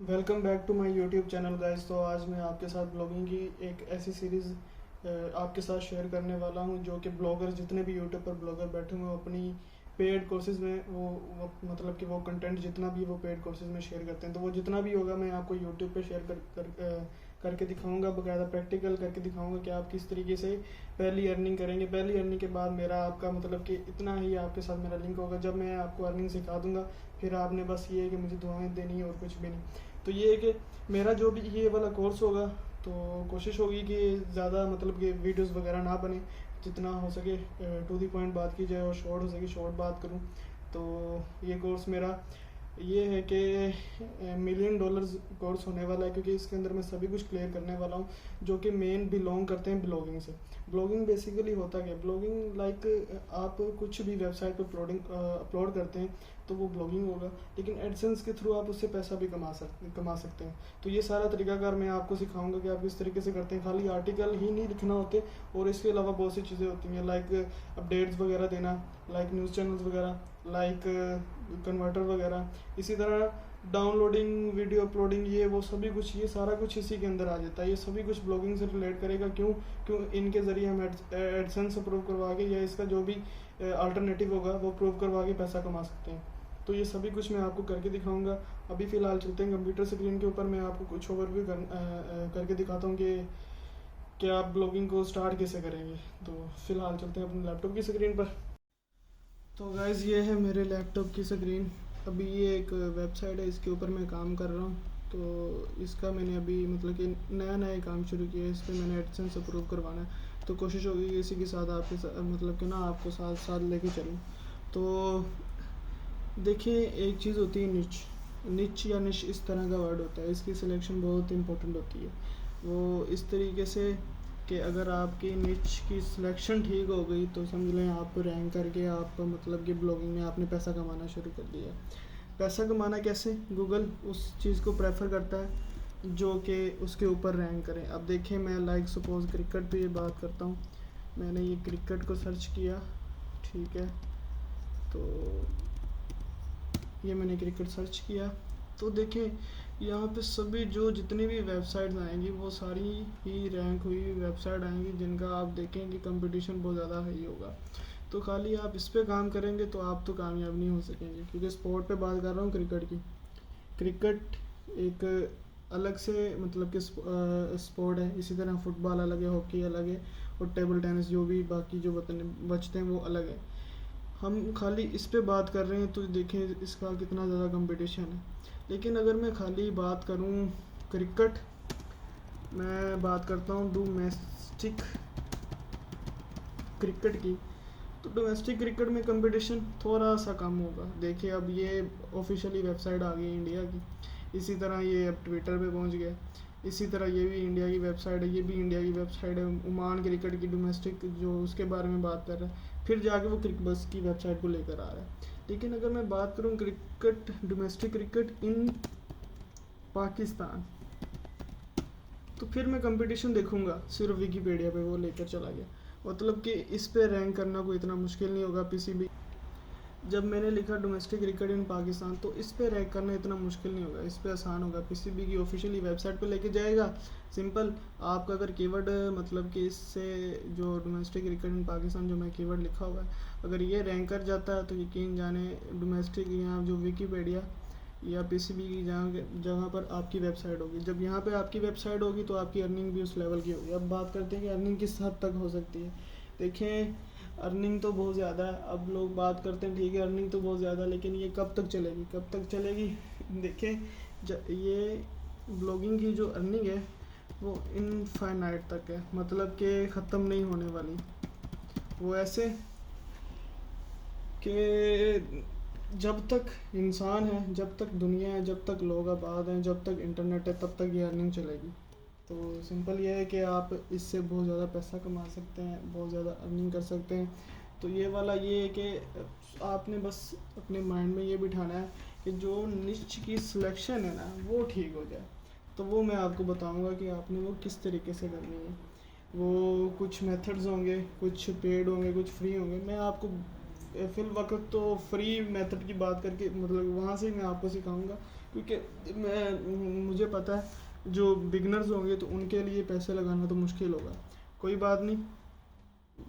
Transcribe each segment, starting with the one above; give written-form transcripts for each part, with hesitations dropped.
Welcome back to my YouTube channel guys. तो आज मैं आपके साथ ब्लॉगिंग की एक ऐसी सीरीज़ आपके साथ शेयर करने वाला हूं जो कि ब्लॉगर जितने भी यूट्यूब पर ब्लॉगर बैठे हुए हैं अपनी पेड कोर्सेज में वो मतलब कि वो कंटेंट जितना भी वो पेड कोर्सेज में शेयर करते हैं, तो वो जितना भी होगा मैं आपको यूट्यूब पे शेयर करके दिखाऊंगा, बाकायदा प्रैक्टिकल करके दिखाऊंगा कि आप किस तरीके से पहली अर्निंग करेंगे। पहली अर्निंग के बाद मेरा आपका मतलब कि इतना ही आपके साथ मेरा लिंक होगा। जब मैं आपको अर्निंग सिखा दूंगा फिर आपने बस ये है कि मुझे दुआएं देनी है और कुछ भी नहीं। तो ये है कि मेरा जो भी ये वाला कोर्स होगा तो कोशिश होगी कि ज़्यादा मतलब कि वीडियोस वगैरह ना बने, जितना हो सके टू दी पॉइंट बात की जाए और शॉर्ट हो सके शॉर्ट बात करूं। तो ये कोर्स मेरा ये है कि $1,000,000 कोर्स होने वाला है, क्योंकि इसके अंदर मैं सभी कुछ क्लियर करने वाला हूँ जो कि मेन बिलोंग करते हैं ब्लॉगिंग से। ब्लॉगिंग बेसिकली होता क्या, ब्लॉगिंग लाइक आप कुछ भी वेबसाइट पर अपलोड करते हैं तो वो ब्लॉगिंग होगा, लेकिन एडसेंस के थ्रू आप उससे पैसा भी कमा सकते हैं। तो ये सारा तरीकाकार मैं आपको सिखाऊंगा कि आप किस तरीके से करते हैं। खाली आर्टिकल ही नहीं लिखना होते और इसके अलावा बहुत सी चीज़ें होती हैं, लाइक अपडेट्स वगैरह देना, लाइक न्यूज़ चैनल्स वगैरह, लाइक कन्वर्टर वगैरह, इसी तरह डाउनलोडिंग, वीडियो अपलोडिंग, ये वो सभी कुछ, ये सारा कुछ इसी के अंदर आ जाता है। ये सभी कुछ ब्लॉगिंग से रिलेट करेगा। क्यों क्यों इनके ज़रिए हम एडसेंस अप्रूव करवा के या इसका जो भी अल्टरनेटिव होगा वो प्रूव करवा के पैसा कमा सकते हैं। तो ये सभी कुछ मैं आपको करके दिखाऊंगा। अभी फ़िलहाल चलते हैं कंप्यूटर स्क्रीन के ऊपर, मैं आपको कुछ ओवरव्यू करके दिखाता हूँ कि आप ब्लॉगिंग को स्टार्ट कैसे करेंगे। तो फ़िलहाल चलते हैं अपने लैपटॉप की स्क्रीन पर। तो गाइज़ ये है मेरे लैपटॉप की स्क्रीन। अभी ये एक वेबसाइट है, इसके ऊपर मैं काम कर रहा हूँ। तो इसका मैंने अभी मतलब कि नया नया काम शुरू किया है। इस पर मैंने एडसेंस अप्रूव करवाना है, तो कोशिश होगी कि इसी के साथ आपके साथ मतलब कि ना आपको साथ साथ लेके चलूँ। तो देखिए, एक चीज़ होती है निच, निच या निश इस तरह का वर्ड होता है, इसकी सिलेक्शन बहुत इंपॉर्टेंट होती है। वो इस तरीके से कि अगर आपकी निच की सिलेक्शन ठीक हो गई तो समझ लें आप रैंक करके आप मतलब कि ब्लॉगिंग में आपने पैसा कमाना शुरू कर दिया। पैसा कमाना कैसे, गूगल उस चीज़ को प्रेफर करता है जो कि उसके ऊपर रैंक करें। अब देखें, मैं लाइक सपोज क्रिकेट पे ये बात करता हूँ। मैंने ये क्रिकेट को सर्च किया, ठीक है, तो ये मैंने क्रिकेट सर्च किया। तो देखें यहाँ पे सभी जो जितनी भी वेबसाइट्स आएंगी वो सारी ही रैंक हुई वेबसाइट आएंगी जिनका आप देखेंगे कंपटीशन बहुत ज़्यादा हाई होगा। तो खाली आप इस पे काम करेंगे तो आप तो कामयाब नहीं हो सकेंगे, क्योंकि स्पोर्ट पे बात कर रहा हूँ क्रिकेट की। क्रिकेट एक अलग से मतलब कि स्पोर्ट है, इसी तरह फुटबॉल अलग है, हॉकी अलग है, और टेबल टेनिस जो भी बाकी जो बचते हैं वो अलग है। हम खाली इस पे बात कर रहे हैं तो देखें इसका कितना ज़्यादा कंपटीशन है। लेकिन अगर मैं खाली बात करूं क्रिकेट, मैं बात करता हूं डोमेस्टिक क्रिकेट की, तो डोमेस्टिक क्रिकेट में कंपटीशन थोड़ा सा कम होगा। देखिए अब ये ऑफिशियली वेबसाइट आ गई इंडिया की, इसी तरह ये अब ट्विटर पे पहुंच गया। इसी तरह ये भी इंडिया की वेबसाइट है, ये भी इंडिया की वेबसाइट है। ओमान क्रिकेट की डोमेस्टिक जो उसके बारे में बात कर रहा है, फिर जाके वो क्रिक बस की वेबसाइट को लेकर आ रहा है। लेकिन अगर मैं बात करूँ cricket, domestic cricket in Pakistan, तो फिर मैं कंपटीशन देखूंगा सिर्फ विकीपीडिया पे वो लेकर चला गया। मतलब कि इस पे रैंक करना कोई इतना मुश्किल नहीं होगा। पीसीबी जब मैंने लिखा डोमेस्टिक क्रिकेट इन पाकिस्तान, तो इस पे रैंक करना इतना मुश्किल नहीं होगा, इस पे आसान होगा। पीसीबी की ऑफिशियली वेबसाइट पे लेके जाएगा, सिंपल। आपका अगर कीवर्ड मतलब कि इससे जो डोमेस्टिक क्रिकेट इन पाकिस्तान जो मैं कीवर्ड लिखा हुआ है, अगर ये रैंक कर जाता है तो यकीन जाने डोमेस्टिक यहाँ जो विकीपीडिया या पीसीबी की जहाँ जगह पर आपकी वेबसाइट होगी, जब यहाँ पे आपकी वेबसाइट होगी तो आपकी अर्निंग भी उस लेवल की होगी। अब बात करते हैं कि अर्निंग किस हद तक हो सकती है। देखें, अर्निंग तो बहुत ज़्यादा है। अब लोग बात करते हैं ठीक है अर्निंग तो बहुत ज़्यादा, लेकिन ये कब तक चलेगी, कब तक चलेगी। देखें, ये ब्लॉगिंग की जो अर्निंग है वो इनफाइनाइट तक है, मतलब कि ख़त्म नहीं होने वाली। वो ऐसे कि जब तक इंसान है, जब तक दुनिया है, जब तक लोग आबाद हैं, जब तक इंटरनेट है, तब तक ये अर्निंग चलेगी। तो सिंपल ये है कि आप इससे बहुत ज़्यादा पैसा कमा सकते हैं, बहुत ज़्यादा अर्निंग कर सकते हैं। तो ये वाला ये है कि आपने बस अपने माइंड में ये बिठाना है कि जो निश की सिलेक्शन है ना वो ठीक हो जाए। तो वो मैं आपको बताऊंगा कि आपने वो किस तरीके से करनी है। वो कुछ मेथड्स होंगे, कुछ पेड होंगे, कुछ फ्री होंगे। मैं आपको फिल वक्त तो फ्री मेथड की बात करके मतलब वहाँ से ही मैं आपको सिखाऊंगा। क्योंकि मुझे पता है जो बिगनर्स होंगे तो उनके लिए पैसे लगाना तो मुश्किल होगा। कोई बात नहीं,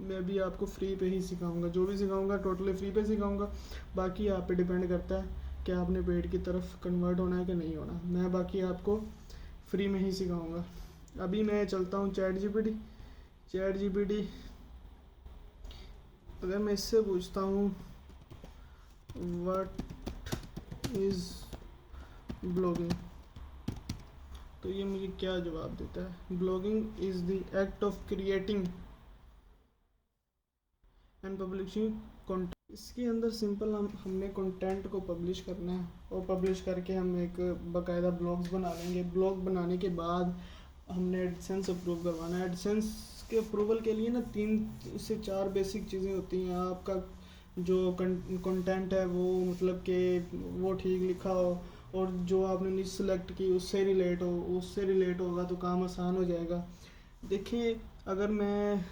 मैं भी आपको फ्री पे ही सिखाऊंगा, जो भी सिखाऊंगा टोटली फ्री पे सिखाऊंगा। बाकी आप पे डिपेंड करता है कि आपने पेड की तरफ कन्वर्ट होना है कि नहीं होना। मैं बाकी आपको फ्री में ही सिखाऊंगा। अभी मैं चलता हूँ चैट जीपीटी। अगर मैं इससे पूछता हूँ व्हाट इज़ ब्लॉगिंग, तो ये मुझे क्या जवाब देता है? Blogging is the act of creating and publishing content. इसके अंदर सिंपल हमने कंटेंट को पब्लिश करना है और पब्लिश करके हम एक बाकायदा ब्लॉग्स बना लेंगे। ब्लॉग बनाने के बाद हमने एडसेंस अप्रूव करवाना है। एडसेंस के अप्रूवल के लिए ना 3 से 4 बेसिक चीज़ें होती हैं। आपका जो कंटेंट है वो मतलब कि वो ठीक लिखा हो, और जो आपने निश सेलेक्ट की उससे रिलेट होगा तो काम आसान हो जाएगा। देखिए, अगर मैं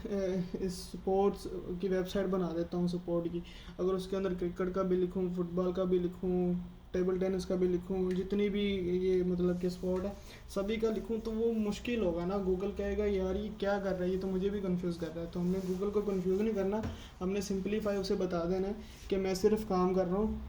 इस स्पोर्ट्स की वेबसाइट बना देता हूँ सपोर्ट की, अगर उसके अंदर क्रिकेट का भी लिखूँ, फुटबॉल का भी लिखूँ, टेबल टेनिस का भी लिखूँ, जितनी भी ये मतलब कि स्पोर्ट है सभी का लिखूँ, तो वो मुश्किल होगा ना। गूगल कहेगा यार ये क्या कर रहा है, ये तो मुझे भी कंफ्यूज कर रहा है। तो हमने गूगल को कंफ्यूज नहीं करना, हमने सिंपलीफाई उसे बता देना है कि मैं सिर्फ काम कर रहा हूँ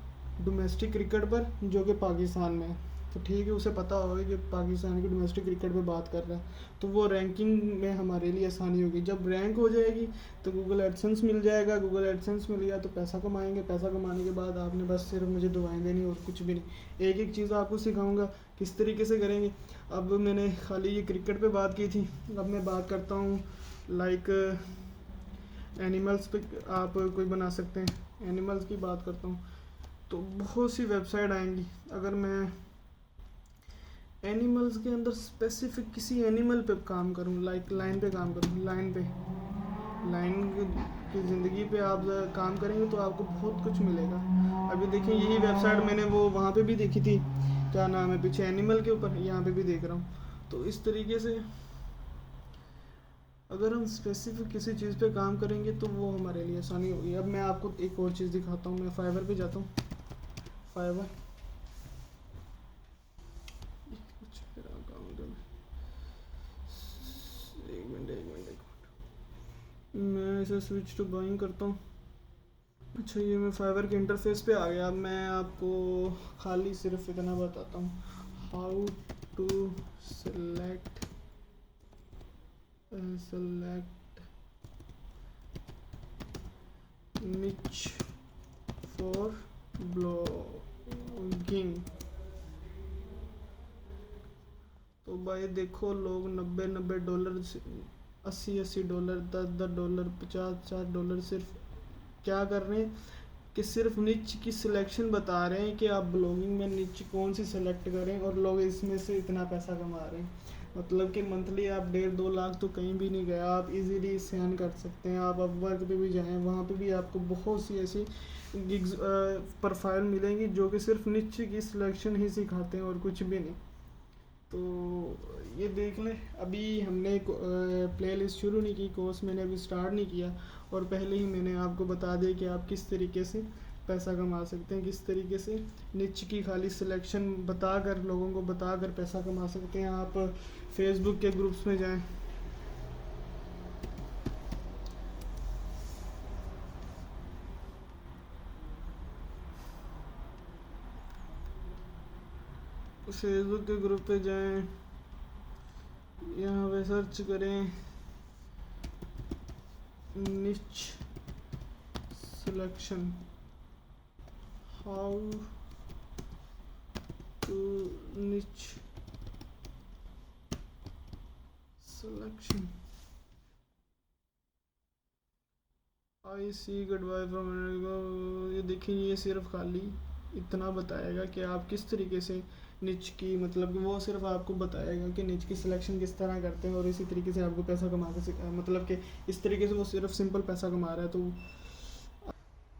डोमेस्टिक क्रिकेट पर जो कि पाकिस्तान में है। तो ठीक है, उसे पता होगा कि पाकिस्तान की डोमेस्टिक क्रिकेट पे बात कर रहा है, तो वो रैंकिंग में हमारे लिए आसानी होगी। जब रैंक हो जाएगी तो गूगल एडसेंस मिल जाएगा। गूगल एडसेंस मिल गया तो पैसा कमाएंगे। पैसा कमाने के बाद आपने बस सिर्फ मुझे दुआएं देनी और कुछ भी नहीं। एक एक चीज़ आपको सिखाऊंगा किस तरीके से करेंगे। अब मैंने खाली ये क्रिकेट पे बात की थी, अब मैं बात करता हूँ लाइक एनिमल्स पे आप कोई बना सकते हैं। एनिमल्स की बात करता हूँ तो बहुत सी वेबसाइट आएंगी। अगर मैं एनिमल्स के अंदर स्पेसिफिक किसी एनिमल पे काम करूँ, लाइक लाइन पे काम करूँ, लाइन की ज़िंदगी पे आप काम करेंगे तो आपको बहुत कुछ मिलेगा। अभी देखिए यही वेबसाइट मैंने वो वहाँ पे भी देखी थी, क्या नाम है, पीछे एनिमल के ऊपर, यहाँ पे भी देख रहा हूँ। तो इस तरीके से अगर हम स्पेसिफिक किसी चीज़ पे काम करेंगे तो वो हमारे लिए आसानी होगी। अब मैं आपको एक और चीज़ दिखाता हूँ। मैं फाइवर पे जाता हूँ। फाइवर एक मिनट मैं इसे स्विच टू बाइंग करता हूँ। अच्छा, ये मैं फाइवर के इंटरफेस पे आ गया। अब मैं आपको खाली सिर्फ इतना बताता हूँ, हाउ टू सेलेक्ट निच फॉर ब्लॉगिंग। तो भाई देखो, लोग $90 $80 $10 $50 सिर्फ क्या कर रहे हैं कि सिर्फ निच की सिलेक्शन बता रहे हैं कि आप ब्लॉगिंग में निच कौन सी सेलेक्ट करें, और लोग इसमें से इतना पैसा कमा रहे हैं। मतलब कि मंथली आप 1.5-2 लाख तो कहीं भी नहीं गया, आप इजीली इससे अर्न कर सकते हैं। आप अपवर्क पे भी जाएं, वहाँ पे भी आपको बहुत सी ऐसी गिग्स प्रोफाइल मिलेंगी जो कि सिर्फ निच की सिलेक्शन ही सिखाते हैं और कुछ भी नहीं। तो ये देख लें, अभी हमने प्ले लिस्ट शुरू नहीं की, कोर्स मैंने अभी स्टार्ट नहीं किया, और पहले ही मैंने आपको बता दिया कि आप किस तरीके से पैसा कमा सकते हैं, किस तरीके से निच की खाली सिलेक्शन बताकर, लोगों को बताकर पैसा कमा सकते हैं। आप फेसबुक के ग्रुप्स में जाएं, फेसबुक के ग्रुप पे जाएं, यहाँ पे सर्च करें niche selection, how to niche selection, I see good bye from. ये देखिए, ये सिर्फ खाली इतना बताएगा कि आप किस तरीके से निच की, मतलब कि वो सिर्फ आपको बताएगा कि निच की सिलेक्शन किस तरह करते हैं और इसी तरीके से आपको पैसा कमा के मतलब कि इस तरीके से वो सिर्फ सिंपल पैसा कमा रहा है।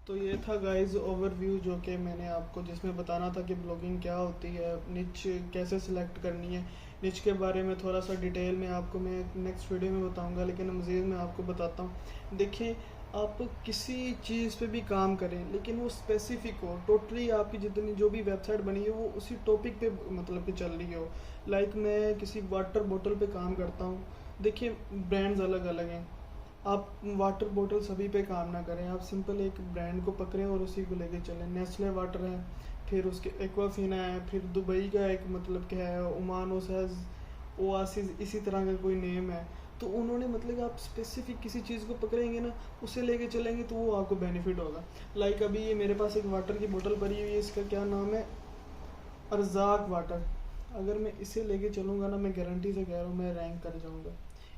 तो ये था गाइस ओवरव्यू जो कि मैंने आपको, जिसमें बताना था कि ब्लॉगिंग क्या होती है, निच कैसे सिलेक्ट करनी है। निच के बारे में थोड़ा सा डिटेल में आपको मैं नेक्स्ट वीडियो में बताऊंगा, लेकिन मज़ीद मैं आपको बताता हूँ। देखिए, आप किसी चीज़ पे भी काम करें लेकिन वो स्पेसिफिक हो, टोटली आपकी जितनी जो भी वेबसाइट बनी है वो उसी टॉपिक पे मतलब कि चल रही हो। लाइक मैं किसी वाटर बोतल पे काम करता हूँ, देखिए ब्रांड्स अलग अलग हैं, आप वाटर बोतल सभी पे काम ना करें, आप सिंपल एक ब्रांड को पकड़ें और उसी को लेके चलें। नेस्ले वाटर है, फिर उसके एक्वाफिना है, फिर दुबई का एक मतलब क्या है ओमान ओसाज ओआसिस, इसी तरह का कोई नेम है। तो उन्होंने मतलब कि आप स्पेसिफिक किसी चीज़ को पकड़ेंगे ना, उसे लेके चलेंगे तो वो आपको बेनिफिट होगा। लाइक अभी ये मेरे पास एक वाटर की बोतल पड़ी हुई है, इसका क्या नाम है, अर्जाक वाटर। अगर मैं इसे लेके चलूँगा ना, मैं गारंटी से कह रहा हूँ मैं रैंक कर जाऊँगा।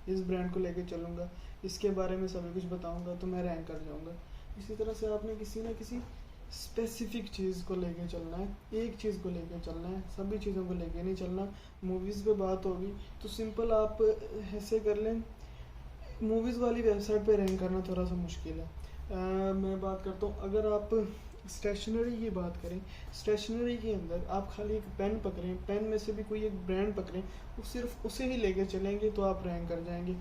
इस ब्रांड को लेके चलूँगा, इसके बारे में सभी कुछ बताऊँगा तो मैं रैंक कर जाऊँगा। इसी तरह से आपने किसी ना किसी स्पेसिफिक चीज़ को लेके चलना है, एक चीज़ को लेके चलना है, सभी चीज़ों को लेके नहीं चलना। मूवीज़ पे बात होगी तो सिंपल आप ऐसे कर लें, मूवीज़ वाली वेबसाइट पे रैंक करना थोड़ा सा मुश्किल है। मैं बात करता हूँ, अगर आप स्टेशनरी की बात करें, स्टेशनरी के अंदर आप खाली एक पेन पकड़ें, पेन में से भी कोई एक ब्रांड पकड़ें, वो सिर्फ उसे ही लेके चलेंगे तो आप रैंक कर जाएंगे।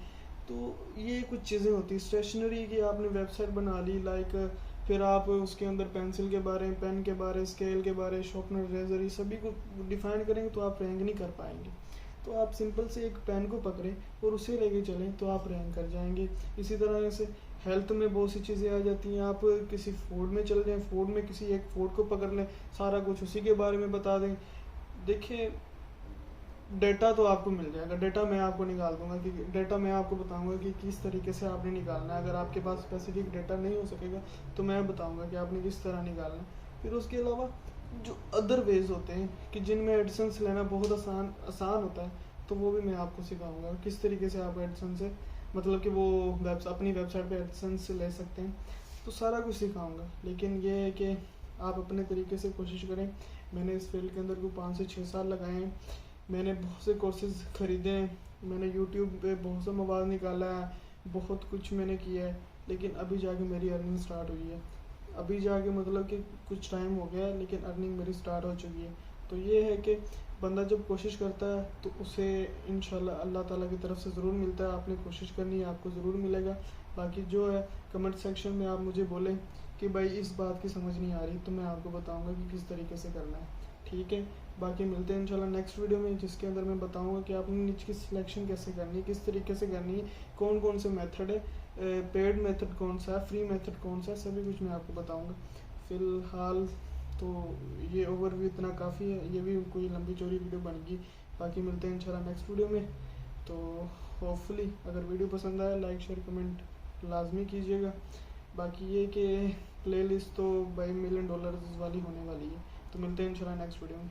तो ये कुछ चीज़ें होती हैं स्टेशनरी की। आपने वेबसाइट बना ली, लाइक फिर आप उसके अंदर पेंसिल के बारे में, पेन के बारे, स्केल के बारे, शार्पनर, रेजर, ये सभी को डिफाइन करेंगे तो आप रैंक नहीं कर पाएंगे। तो आप सिंपल से एक पेन को पकड़ें और उसे लेके चलें तो आप रैंक कर जाएंगे। इसी तरह से हेल्थ में बहुत सी चीज़ें आ जाती हैं, आप किसी फूड में चल जाएं, फूड में किसी एक फूड को पकड़ लें, सारा कुछ उसी के बारे में बता दें। देखिए डेटा तो आपको मिल जाएगा, डेटा मैं आपको निकाल दूंगा, कि डेटा मैं आपको बताऊंगा कि किस तरीके से आपने निकालना है। अगर आपके पास स्पेसिफिक डेटा नहीं हो सकेगा तो मैं बताऊंगा कि आपने किस तरह निकालना है। फिर उसके अलावा जो अदर वेज होते हैं कि जिनमें एडसेंस लेना बहुत आसान होता है, तो वो भी मैं आपको सिखाऊंगा किस तरीके से आप एडसेंस से मतलब कि वो अपनी वेबसाइट पे एडसेंस ले सकते हैं। तो सारा कुछ सिखाऊंगा, लेकिन ये है कि आप अपने तरीके से कोशिश करें। मैंने इस फील्ड के अंदर को 5 से 6 साल लगाए हैं, मैंने बहुत से कोर्सेज ख़रीदे हैं, मैंने यूट्यूब पे बहुत सा मवाद निकाला है, बहुत कुछ मैंने किया है, लेकिन अभी जाके मेरी अर्निंग स्टार्ट हुई है। अभी जाके मतलब कि कुछ टाइम हो गया है लेकिन अर्निंग मेरी स्टार्ट हो चुकी है। तो ये है कि बंदा जब कोशिश करता है तो उसे इंशाल्लाह अल्लाह ताला की तरफ से ज़रूर मिलता है। आपने कोशिश करनी है, आपको ज़रूर मिलेगा। बाकी जो है कमेंट सेक्शन में आप मुझे बोलें कि भाई इस बात की समझ नहीं आ रही, तो मैं आपको बताऊँगा कि किस तरीके से करना है। ठीक है, बाकी मिलते हैं इंशाल्लाह नेक्स्ट वीडियो में, जिसके अंदर मैं बताऊंगा कि आपने नीच की सिलेक्शन कैसे करनी है, किस तरीके से करनी है, कौन कौन से मेथड है, पेड मेथड कौन सा है, फ्री मेथड कौन सा है, सभी कुछ मैं आपको बताऊंगा। फ़िलहाल तो ये ओवरव्यू इतना काफ़ी है, ये भी कोई लंबी चौड़ी वीडियो बनेगी। बाकी मिलते हैं इंशाल्लाह नेक्स्ट वीडियो में। तो होपफुली अगर वीडियो पसंद आए लाइक शेयर कमेंट लाजमी कीजिएगा। बाकी ये कि प्लेलिस्ट तो $1 मिलियन वाली होने वाली है। तो मिलते हैं इंशाल्लाह नेक्स्ट वीडियो में।